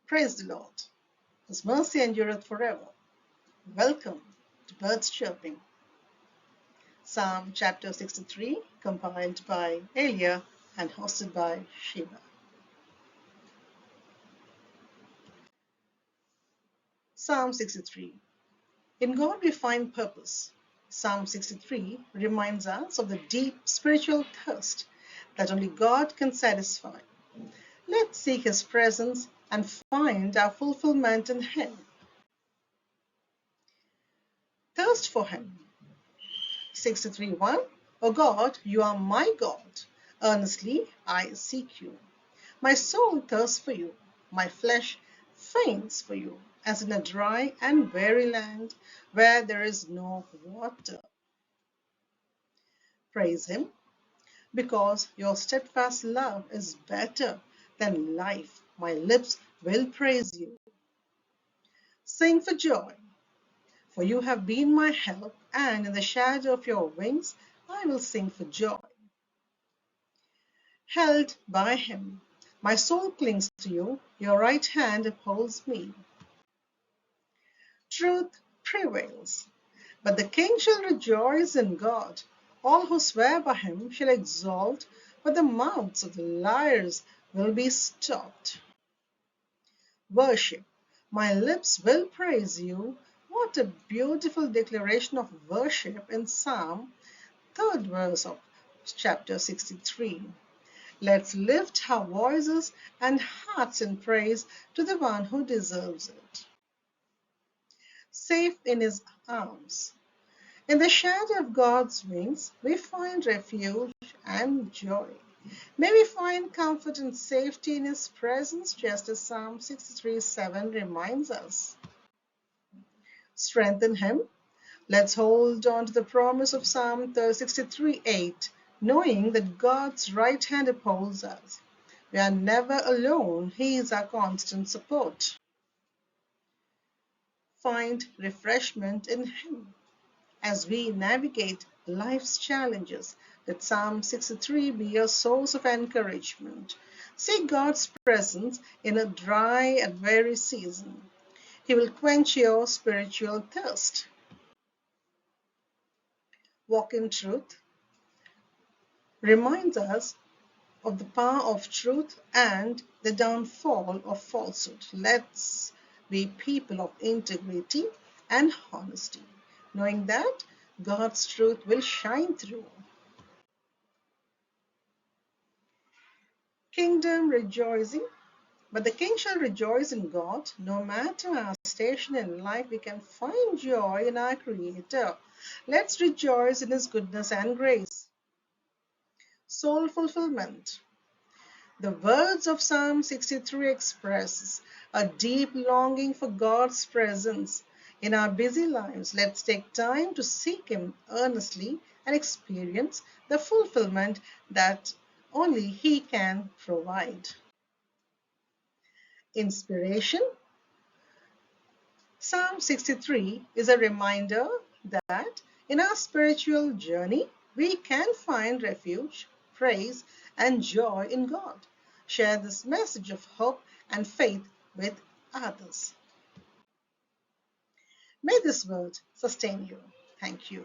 Praise the Lord. His mercy endureth forever. Welcome to Birds Chirping. Psalm chapter 63, compiled by Elia and hosted by Shiva. Psalm 63. In God we find purpose. Psalm 63 reminds us of the deep spiritual thirst that only God can satisfy. Let's seek His presence and find our fulfillment in Him. Thirst for Him. 63:1. O God, you are my God. Earnestly I seek you. My soul thirsts for you. My flesh faints for you, as in a dry and weary land where there is no water. Praise Him, because your steadfast love is better than life. My lips will praise you. Sing for joy, for you have been my help, and in the shadow of your wings I will sing for joy. Held by Him, my soul clings to you, your right hand upholds me. Truth prevails, but the king shall rejoice in God. All who swear by Him shall exalt, but the mouths of the liars will be stopped. Worship. My lips will praise you. What a beautiful declaration of worship in Psalm, 3rd verse of chapter 63. Let's lift our voices and hearts in praise to the one who deserves it. Safe in His arms. In the shadow of God's wings, we find refuge and joy. May we find comfort and safety in His presence, just as Psalm 63:7 reminds us. Strengthen Him. Let's hold on to the promise of Psalm 63:8, knowing that God's right hand upholds us. We are never alone. He is our constant support. Find refreshment in Him. As we navigate life's challenges, let Psalm 63 be your source of encouragement. Seek God's presence in a dry and weary season. He will quench your spiritual thirst. Walk in truth reminds us of the power of truth and the downfall of falsehood. Let's be people of integrity and honesty, knowing that God's truth will shine through. Kingdom rejoicing. But the king shall rejoice in God. No matter our station in life, we can find joy in our Creator. Let's rejoice in His goodness and grace. Soul fulfillment. The words of Psalm 63 express a deep longing for God's presence. In our busy lives, let's take time to seek Him earnestly and experience the fulfillment that only He can provide. Inspiration. Psalm 63 is a reminder that in our spiritual journey, we can find refuge, praise, and joy in God. Share this message of hope and faith with others. May this word sustain you. Thank you.